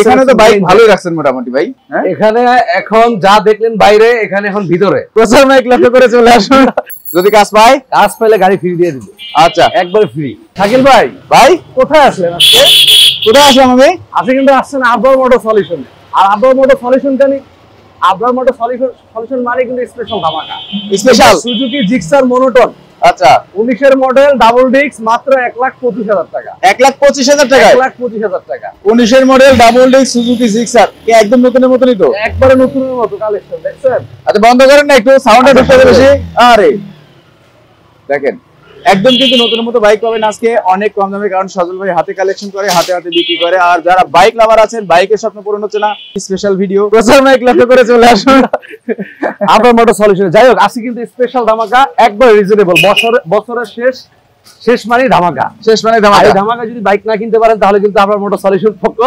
এখানে তো বাইক ভালোই রাখছেন মোটামুটি ভাই। এখানে এখন যা দেখলেন বাইরে, এখানে এখন ভিতরে প্রচার মাইক লক্ষ্য করে চলে আসুন। যদি কাজ পাইলে গাড়ি ফ্রি দিয়ে দিবে। আচ্ছা, একবারে ফ্রি। শাকিল ভাই, কোথায় আসলেন আজকে? কোথায় আসলাম আমি? আজকে কিন্তু আসছেন আবরার মোটর সলিউশন। আর আবরার মোটর সলিউশনটা নি, আবরার মোটর সলিউশন মানে কিন্তু স্পেশাল ধামাকা। Special Suzuki Gixxer monotone. আচ্ছা, 19 এর মডেল, ডাবল ডিস্ক, মাত্র 1,25,000 টাকা। 1,25,000 টাকা? 1,25,000 টাকা। 19 এর model, double disc, Suzuki Gixxer, কি একদম নতুনের মতনই তো? একবারে নতুনের মতো কালেকশন, দেখছেন? আচ্ছা, বন্ধ করেন না একটু, সাউন্ডটা ঢুকতে বেশি। আরে দেখেন, একদম কিন্তু নতুনের মতো বাইক পাবেন আজকে অনেক কম দামে, কারণ সজল ভাই হাতে কালেকশন করে, হাতে হাতে বিক্রি করে। আর যারা বাইক লাভার আছেন, বাইকের স্বপ্ন পূরণ হচ্ছে না, স্পেশাল ভিডিও প্রচার মাইক লক্ষ্য করে চলে আসুন আবরার মোটর সলিউশন। যাই হোক, আজকে কিন্তু স্পেশাল ধামাকা, একবার রিজনেবল। বছরের শেষ মানে ধামাকা, শেষ মানে ধামাকা। এই ধামাকা যদি বাইক না কিনতে পারেন, তাহলে কিন্তু আবরার মোটর সলিউশন পক্ষ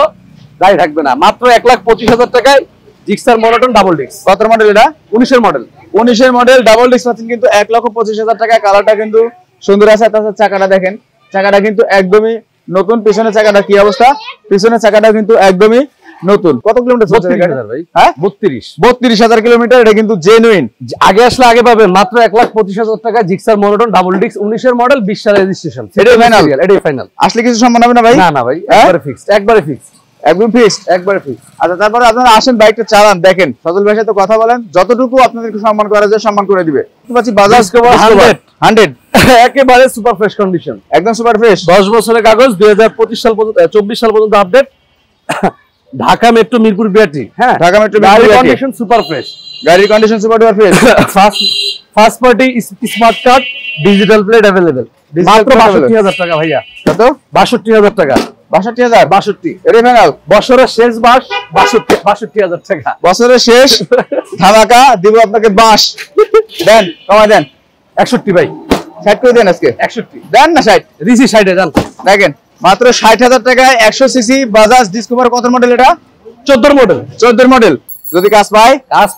দায়ী থাকবে না। মাত্র 1,25,000 টাকায় জিক্সার মনোটন ডাবল ডিস্ক। কত মডেল এটা? 19 এর মডেল। 19 এর মডেল, ডাবল ডিস্ক পাচ্ছেন কিন্তু 1,25,000 টাকায়। কালারটা কিন্তু সুন্দর আছে। তাছাড়া চাকাটা দেখেন, চাকাটা কিন্তু একদমই নতুন। পিছনের চাকাটা কি অবস্থা? পিছনের চাকাটা কিন্তু একদমই নতুন। কত কিলোমিটার চলছে ভাই? হ্যাঁ, 32,000 কিলোমিটার। এটা কিন্তু জেনুইন। আগে আসলে আগে পাবেন মাত্র 1,25,000 টাকা জিক্সার মনোটন ডাবল ডিস্ক, 19 এর মডেল, 20 সালের রেজিস্ট্রেশন। এটাই ফাইনাল? এটাই ফাইনাল। আসলে কিছু সম্মান হবে না ভাই? না ভাই, একবারে ফিক্সড, একবারে ফিক্সড, একদম ফিক্সড, একবারে ফিক্সড। আচ্ছা, তারপরে আপনারা আসেন, বাইকটা চালান, দেখেন, সজল ভাইয়ের সাথে কথা বলেন, যতটুকু আপনাদেরকে সম্মান করা যায় সম্মান করে দিবে। বাজাজ 100 একেবারে সুপার ফ্রেশ কন্ডিশন, একদম সুপার ফ্রেশ। 10 বছরের কাগজ, 2025 সাল পর্যন্ত, 24 সাল পর্যন্ত update. Dhaka metro Mirpur BRT. হ্যাঁ, ঢাকা মেট্রো গাড়ির কন্ডিশন সুপার ফ্রেশ। গাড়ির condition super duper fresh. First party smart card, digital plate available. মাত্র 62,000 টাকা ভাইয়া। কত? 62,000 টাকা। 62,000? 62 এটাই ফাইনাল? বছরের শেষ বাস 62,000 টাকা। বছরের শেষ ধামাকা দিব আপনাকে বাস। দেন, কমায় দেন। 61 ভাই, 60 করে দেন আজকে। 61 দেন না 60? রিসি 60 এ দেন। দেখেন, মাত্র 60,000 টাকায় 100 সিসি বাজাজ ডিসকভার। কত মডেল এটা? 14 মডেল। 14 মডেল। যদি কাজ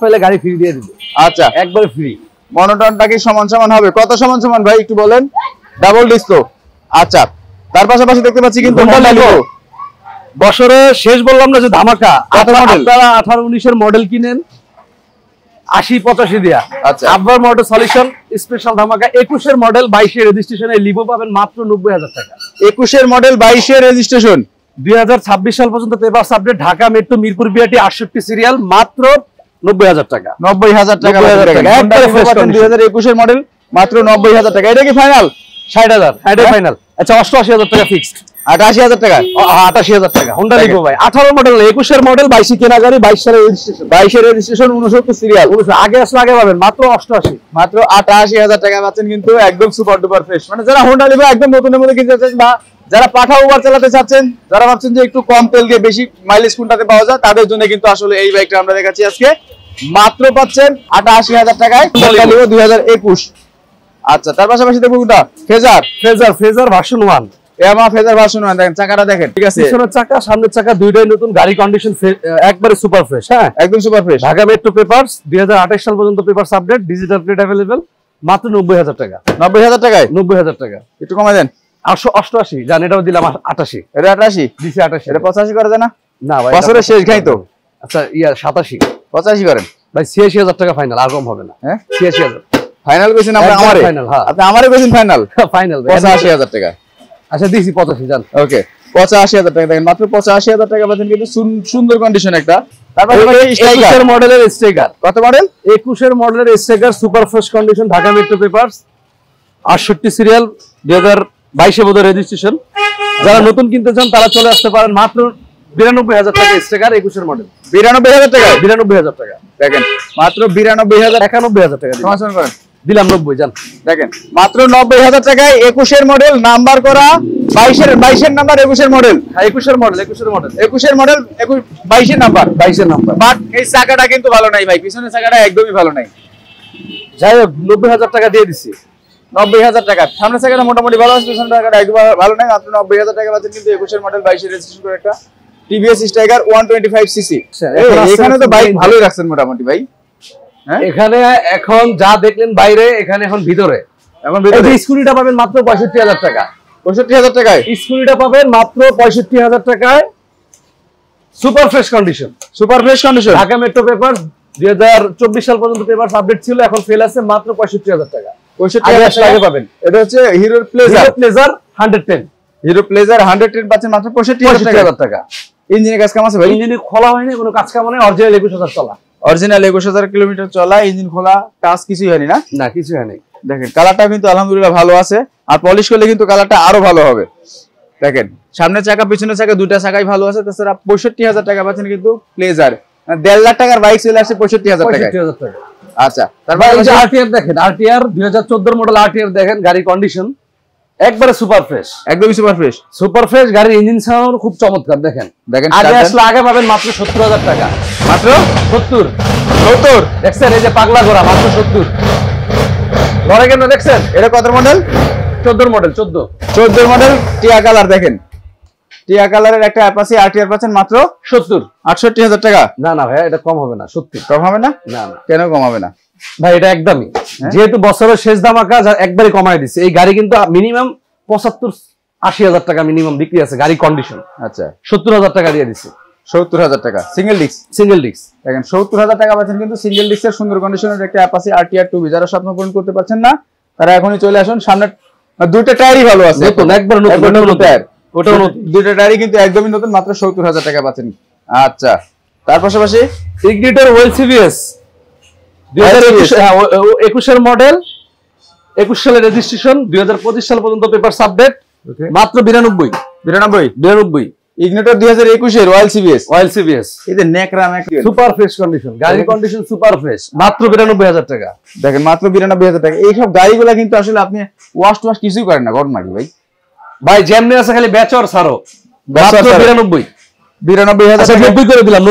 পাইলে গাড়ি ফ্রি দিয়ে দিবে। আচ্ছা, একবারে ফ্রি। মনোটনটা কি সমান সমান হবে? কত সমান সমান ভাই একটু বলেন? Double disc. আচ্ছা, তার পাশাপাশি দেখতে পাচ্ছি কিন্তু বছরের শেষ বললাম না যে ধামাকা। আপনারা 18-19 এর মডেল কিনেন 80-85 দিয়া। আচ্ছা, আবরার মোটর সলিউশন স্পেশাল ধামাকা। 21 এর মডেল, 22 এর রেজিস্ট্রেশনে লিভো পাবেন মাত্র 90,000 টাকা। 21 এর মডেল, 22 এর রেজিস্ট্রেশন, 2026 সাল পর্যন্ত papers update. Dhaka metro Mirpur BRT 68 serial, মাত্র 90,000 টাকা। 90,000 টাকা। 2021 এর মডেল, মাত্র 90,000 টাকা। এটা কি ফাইনাল? 60,000। এটাই ফাইনাল। আচ্ছা, 88,000 টাকা ফিক্সড। 88,000 টাকা? 88,000 টাকা। হোন্ডা লিভো ভাই, 18 মডেল, 21 এর মডেল, 22 কেনা গাড়ি, 22 সালের রেজিস্ট্রেশন। 22 এর রেজিস্ট্রেশন, 69 সিরিয়াল। আগে আসলে আগে পাবেন মাত্র 88। মাত্র 88,000 টাকা পাচ্ছেন কিন্তু একদম সুপার ডুপার ফ্রেশ। মানে যারা হোন্ডা লিভো একদম নতুনের মধ্যে কিনতে চাচ্ছেন, বা যারা পাঠা উবার চালাতে চাচ্ছেন, যারা ভাবছেন যে একটু কম তেল দিয়ে বেশি মাইলেজ কোনটাতে পাওয়া যায়, তাদের জন্য কিন্তু আসলে এই বাইকটা আমরা দেখাচ্ছি আজকে। মাত্র পাচ্ছেন 88,000 টাকায় হোন্ডা লিভো 2021। আচ্ছা, তার পাশাপাশি দেখবো কোনটা? Phasor version 1। Yamaha phasor version 1। দেখেন, চাকাটা দেখেন, ঠিক আছে? পিছনের চাকা, সামনের চাকা দুইটাই নতুন। গাড়ি কন্ডিশন একবারে সুপার ফ্রেশ। হ্যাঁ, একদম super fresh. Dhaka metro papers, 2028 সাল পর্যন্ত papers update, digital plate available, মাত্র 90,000 টাকা। 90,000 টাকায়? 90,000 টাকা। একটু কমায় দেন। 88 জান, এটাও দিলাম 88। এটা 88 দিছি। 88 এটা 85 করে দেন না? না ভাই, বছরের শেষ গাই তো। আচ্ছা, 87। 85 করেন ভাই। 86,000 টাকা ফাইনাল, আর কম হবে না। হ্যাঁ, 86,000 ফাইনাল কইছেন আমরা? আমারে ফাইনাল। হ্যাঁ, আপনি আমারে কইছেন ফাইনাল? ফাইনাল 85,000 টাকা। আচ্ছা, দিছি 85 জান। ওকে, 85,000 টাকা। দেখেন, মাত্র 85,000 টাকা পাচ্ছেন কিন্তু সুন্দর কন্ডিশন একটা। তারপর 21 এর মডেলের স্ট্রাইকার। কত মডেল? 21 এর মডেলের striker, super fresh condition, Dhaka metro papers, 68 serial, 2022 এ বোধহয় রেজিস্ট্রেশন। যারা নতুন কিনতে চান তারা চলে আসতে পারেন। মাত্র 92,000 টাকা স্ট্রাইকার, 21 এর মডেল। 92,000 টাকা? 92,000 টাকা। দেখেন, মাত্র 92,000। 91,000 টাকা সমাধান করেন। দিলাম 90 জান। দেখেন, মাত্র 90,000 টাকায় 21 এর মডেল, নাম্বার করা 22 এর নাম্বার, 21 এর মডেল। 21 এর মডেল, 21 এর মডেল, 21 এর মডেল, 22 এর নাম্বার, 22 এর নাম্বার। বাট এই চাকাটা কিন্তু ভালো নাই ভাই, পিছনের চাকাটা একদমই ভালো নাই। যাই হোক, 90,000 টাকা দিয়ে দিছি। 90,000 টাকা। সামনের চাকাটা মোটামুটি ভালো আছে, পিছনের চাকাটা একদম ভালো নাই। মাত্র 90,000 টাকা পাচ্ছেন কিন্তু 21 এর মডেল, 22 এর রেজিস্ট্রেশন করে একটা টিভিএস স্ট্রাইকার 125 সিসি। এখানে তো বাইক ভালোই রাখছেন মোটামুটি ভাই। হ্যাঁ, এখানে এখন যা দেখলেন বাইরে, এখানে এখন ভিতরে। এখন ভিতরে স্কুটিটা পাবেন মাত্র 65,000 টাকা। 65,000 টাকায় স্কুটিটা পাবেন মাত্র 65,000 টাকায়। Super fresh condition, super fresh condition. Dhaka metro paper 2024 সাল পর্যন্ত পেপার আপডেট ছিল, এখন ফেল আছে মাত্র 65,000 টাকা। 65,000 টাকা পাবেন। এটা হচ্ছে হিরো প্লেজার 110, হিরো প্লেজার 110 পাচ্ছেন মাত্র 65,000 টাকা। ইঞ্জিনের কাজ কাম আছে ভাই? ইঞ্জিন খোলা হয়নি, কোনো কাজ কাম নেই, অরিজিনাল 21,000 চলা, অরিজিনাল 21,000 কিলোমিটার চলা, ইঞ্জিন খোলা, কাজ কিছুই হয়নি না? না কিছু হয়নি। দেখেন কালারটা কিন্তু আলহামদুলিল্লাহ ভালো আছে, আর পলিশ করলে কিন্তু কালারটা আরো ভালো হবে। দেখেন সামনের চাকা পিছনের চাকা দুইটা চাকাই ভালো আছে। তাছাড়া 65,000 টাকা পাচ্ছেন কিন্তু প্লেজার, 1.5 লাখ টাকার বাইক চলে আসছে 65,000 টাকা। আচ্ছা তারপর আরটিআর দেখেন, আরটিআর 2014 মডেল আরটিআর দেখেন, গাড়ি কন্ডিশন একবারে সুপার ফ্রেশ, একদমই সুপার ফ্রেশ, সুপার ফ্রেশ। গাড়ির ইঞ্জিন সাউন্ড খুব চমৎকার। দেখেন আগে আসলে আগে পাবেন মাত্র 70,000 টাকা, মাত্র 70। দেখছেন এই যে পাগলা ঘোড়া মাত্র 70 ঘরে কেন দেখছেন? এটা কত মডেল? 14 মডেল, 14 মডেল টিয়া কালার। দেখেন টিয়া কালারের একটা অ্যাপাচি আরটিআর পাচ্ছেন মাত্র 70, 68,000 টাকা। না না ভাই এটা কম হবে না, সত্যি কম হবে না? না না কেন কম হবে না ভাই, এটা একদমই, যেহেতু বছরের শেষ ধামাকা একবারই কমায় দিচ্ছে। এই গাড়ি কিন্তু মিনিমাম 75-80,000 টাকা মিনিমাম বিক্রি আছে গাড়ি কন্ডিশন। আচ্ছা 70,000 টাকা দিয়ে দিচ্ছে। 70,000 টাকা সিঙ্গেল ডিস্ক, দেখেন 70,000 টাকা পাচ্ছেন কিন্তু সিঙ্গেল ডিস্কের সুন্দর কন্ডিশনের একটা অ্যাপাচি আরটিআর 2B। যারা স্বপ্ন পূরণ করতে পারছেন না তারা এখনই চলে আসুন। সামনে দুইটা টায়ারই ভালো আছে, নতুন, একবার নতুন টায়ার, ওটাও নতুন, দুইটা টায়ারই কিন্তু একদমই নতুন, মাত্র 70,000 টাকা পাচ্ছেন। আচ্ছা তার পাশাপাশি ইগনিটর ওয়েল সিবিএস 2021 এর মডেল, 21 সালের রেজিস্ট্রেশন, 2025 সাল পর্যন্ত পেপার আপডেট, মাত্র 92। ইগনিটর 2021 এর অয়েল সিবিএস, এই যে নেকরা সুপার ফ্রেশ কন্ডিশন, গাড়ির কন্ডিশন সুপার ফ্রেশ, মাত্র 92,000 টাকা। দেখেন মাত্র 92,000 টাকা। এইসব গাড়িগুলা কিন্তু আসলে আপনি ওয়াশ কিছুই করেন না, ঘটনা কি ভাই যেমনি আছে খালি বেচর ছাড়ো, মাত্র 92,000 90 করে দিলাম।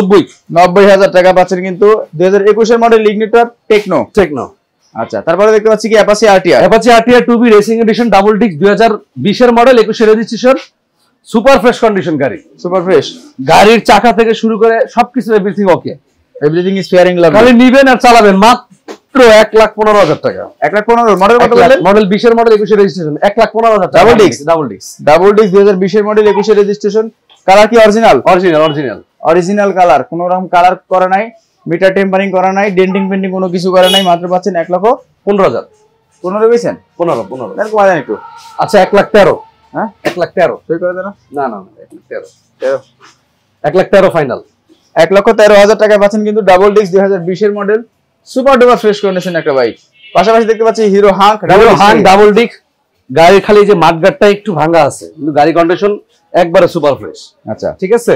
90,000 টাকা পাচ্ছেন কিন্তু 2021 এর মডেল ইগনিটর টেকনো। আচ্ছা তারপরে দেখতে পাচ্ছি কি Apache RTR 2B racing addition double disc 2020 এর মডেল, 21 এর রেজিস্ট্রেশন, সুপার ফ্রেশ কন্ডিশন গাড়ি, সুপার ফ্রেশ। গাড়ির চাকা থেকে শুরু করে সবকিছু এভরিথিং ওকে, এভরিথিং ইজ ফেয়ারিং লাভ। খালি নিবেন আর চালাবেন, মাত্র 1,15,000 টাকা। 1,15,000 মডেল কত বললেন? মডেল 20 এর মডেল, 21 এর রেজিস্ট্রেশন, 1,15,000 টাকা। ডাবল ডিস্ক 2020 এর মডেল, 21 এর রেজিস্ট্রেশন। কালার কি অরিজিনাল কালার, কোনো রকম কালার করা নাই, মিটার টেম্পারিং করা নাই, ডেন্টিং পেন্টিং কোনো কিছু করা নাই। মাত্র পাচ্ছেন 1,15,000। 15 বেছেন? 15 এর কমা দেন একটু। আচ্ছা 1,13,000। হ্যাঁ 1,13,000 সই করে দেন না? না 1,13,000 ফাইনাল। 1,13,000 টাকায় পাচ্ছেন কিন্তু ডাবল ডিস্ক 2020 এর model, super duper fresh condition একটা বাইক। পাশাপাশি দেখতে পাচ্ছি হিরো হাঙ্ক ডাবল ডিস্ক। গাড়ির খালি যে মাঠগাটটা একটু ভাঙা আছে, কিন্তু গাড়ি কন্ডিশন একবারে সুপার ফ্রেশ। আচ্ছা ঠিক আছে,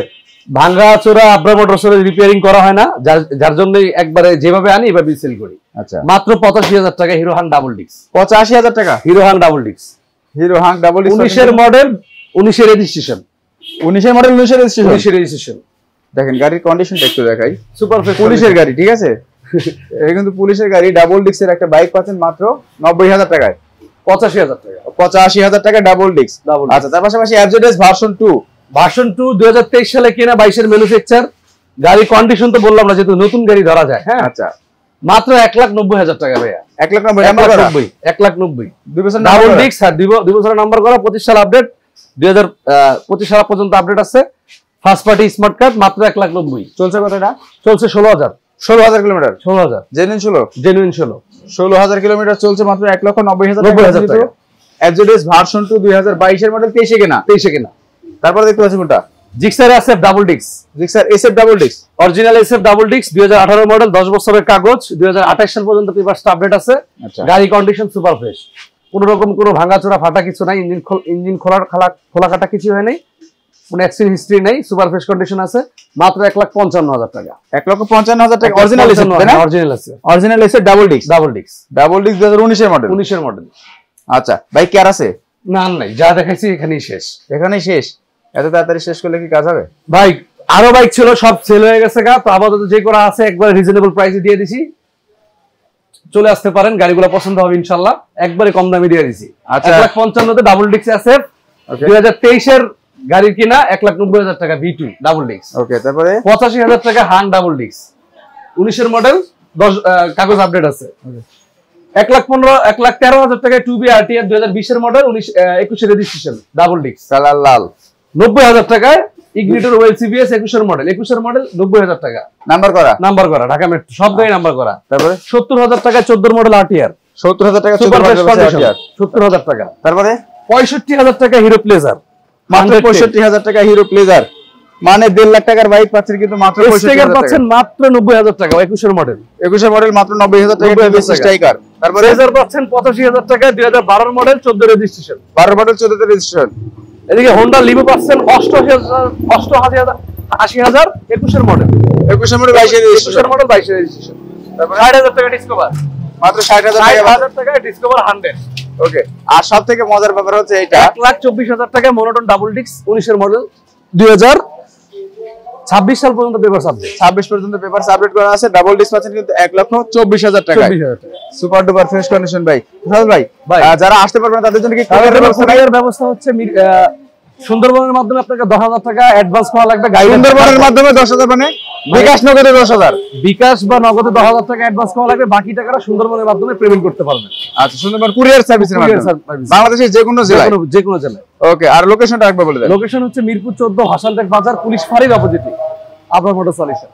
ভাঙা চোরা আব্রা মোটরসের রিপেয়ারিং করা হয় না, যার জন্য একবারে যেভাবে আনি এভাবে সেল করি। আচ্ছা মাত্র 85,000 টাকা হিরো হাঙ্ক ডাবল ডিস্ক। 85,000 টাকা হিরো হাঙ্ক ডাবল ডিস্ক, 19 এর মডেল, 19 এর রেজিস্ট্রেশন। 19 এর মডেল, 19 এর রেজিস্ট্রেশন। দেখেন গাড়ির কন্ডিশনটা একটু দেখাই, সুপার ফ্রেশ, পুলিশের গাড়ি, ঠিক আছে? এটা কিন্তু পুলিশের গাড়ি, ডাবল ডিস্কের একটা বাইক পাচ্ছেন মাত্র 90,000 টাকায়। 85,000 টাকা, 85,000 টাকা ডাবল ডিস্ক। আচ্ছা তার পাশাপাশি এফজেডএস ভার্সন 2 2023 সালে কেনা, 22 এর ম্যানুফ্যাকচার। গাড়ি কন্ডিশন তো বললাম না, যেহেতু নতুন গাড়ি ধরা যায়। হ্যাঁ আচ্ছা মাত্র 1,90,000 টাকা ভাইয়া। 1,90,000 নাম্বার করা, 1,90,000 2 বছর ডাবল ডিস্ক। হ্যাঁ 2 বছর নাম্বার করা, 25 সাল আপডেট, 2025 সাল পর্যন্ত আপডেট আছে। ফার্স্ট পার্টি স্মার্ট কার্ড, মাত্র 1,90,000। চলছে কতটা? চলছে 16,000 কিলোমিটার। 16,000 জেনুইন 16,000 কিলোমিটার চলছে, মাত্র 1,90,000 টাকা। এফজেডএস ভার্সন 2 2022 এর মডেল, 23 এ কেনা। তারপরে দেখতে পাচ্ছি কোনটা? Gixxer SF double disc. Gixxer SF double disc, original SF double disc, 2018 model, 10 বছরের কাগজ, 2028 সাল পর্যন্ত পেপার আপডেট আছে। গাড়ি কন্ডিশন সুপার ফ্রেশ, কোনো রকম কোনো ভাঙাচোরা ফাটা কিছু নাই, ইঞ্জিন খোলা কাটা কিছু হয় নাই, কোনো অ্যাক্সিডেন্ট হিস্ট্রি নাই, সুপার ফ্রেশ কন্ডিশন আছে। মাত্র 1,55,000 টাকা। 1,55,000 টাকা অরিজিনাল এসএফ, তাই না? অরিজিনাল এসএফ ডাবল ডিস্ক 2019 এর মডেল। আচ্ছা ভাই কি আর আছে? না নাই, যা দেখাইছি এখানেই শেষ। এত তাড়াতাড়ি শেষ করলে কি কাজ হবে ভাই? আরো বাইক ছিল, সব সেল হয়ে গেছে গা। তো আপাতত যে করা আছে একবারে রিজনেবল প্রাইসে দিয়ে দিছি, চলে আসতে পারেন, গাড়িগুলো পছন্দ হবে ইনশাআল্লাহ। একবারে কম দামে দিয়ে দিছি। আচ্ছা 1,55,000 তে ডাবল ডিস্ক আছে। 2023 এর গাড়ি কিনা 1,90,000 টাকা V2 ডাবল ডিস্ক। ওকে তারপরে 85,000 টাকা হাং ডাবল ডিস্ক, 19 এর মডেল, 10 কাগজ আপডেট আছে। 1,13,000 টাকা 2B RTR 2020 এর মডেল, 21 এর রেজিস্ট্রেশন ডাবল ডিস্ক, কালার লাল। 90,000 টাকায় ইগনিটর ওয়েল সিবিএস 21 মডেল 90,000 টাকা নাম্বার করা ঢাকা মেট্রো সব গাড়ি নাম্বার করা। তারপরে 70,000 টাকা 14 মডেল আরটিআর 70,000 টাকা সুপার ফ্রেশ 14 কন্ডিশন আরটিআর 70,000 টাকা। তারপরে 65,000 টাকা হিরো প্লেজার মাত্র 65,000 টাকা হিরো প্লেজার, মানে 1.5 লাখ টাকার বাইক পাচ্ছেন কিন্তু মাত্র 65,000 টাকা পাচ্ছেন মাত্র 90,000 টাকা 21 মডেল 21 মডেল মাত্র 90,000 টাকা স্ট্রাইকার। তারপরে প্লেজার পাচ্ছেন 85,000 টাকা 2012 মডেল 14 রেজিস্ট্রেশন 12 মডেল 14 তে রেজিস্ট্রেশন। এদিকে হোন্ডা লিভো পাচ্ছেন 80,000 21 model 21 model 22 registration model 22 registration. তারপর 60,000 টাকা ডিসকভার মাত্র 60,000 টাকা ডিসকভার 100। ওকে, আর সবথেকে মজার ব্যাপার হচ্ছে এটা 1,24,000 টাকা মনোটন ডাবল ডিস্ক 19 মডেল 2026 সাল পর্যন্ত পেপার সাবজেক্ট 26 পর্যন্ত পেপার সাবমিট করা আছে, ডাবল ডিস পাচ্ছেন কিন্তু 1,24,000 টাকা। 24,000 টাকা সুপার ডুপার ফ্রেশ কন্ডিশন ভাই। সাদ ভাই ভাই, যারা আসতে পারবেন না তাদের জন্য কি কুরিয়ার ব্যবস্থা হচ্ছে সুন্দরবনের মাধ্যমে আপনাকে 10,000 টাকা অ্যাডভান্স করা লাগবে। সুন্দরবনের মাধ্যমে 10,000 মানে বিকাশ নগদে 10,000 বিকাশ বা নগদে 10,000 টাকা অ্যাডভান্স করা লাগবে, বাকি টাকাটা সুন্দরবনের মাধ্যমে পেমেন্ট করতে পারবেন। আচ্ছা, সুন্দরবন কুরিয়ার সার্ভিসের মাধ্যমে বাংলাদেশের যে কোনো জেলায় ওকে। আর লোকেশনটা একবার বলে দেন। লোকেশন হচ্ছে মিরপুর 14 হাসানটেক বাজার পুলিশ ফাঁড়ির অপোজিটে আবরার মোটর সলিউশন।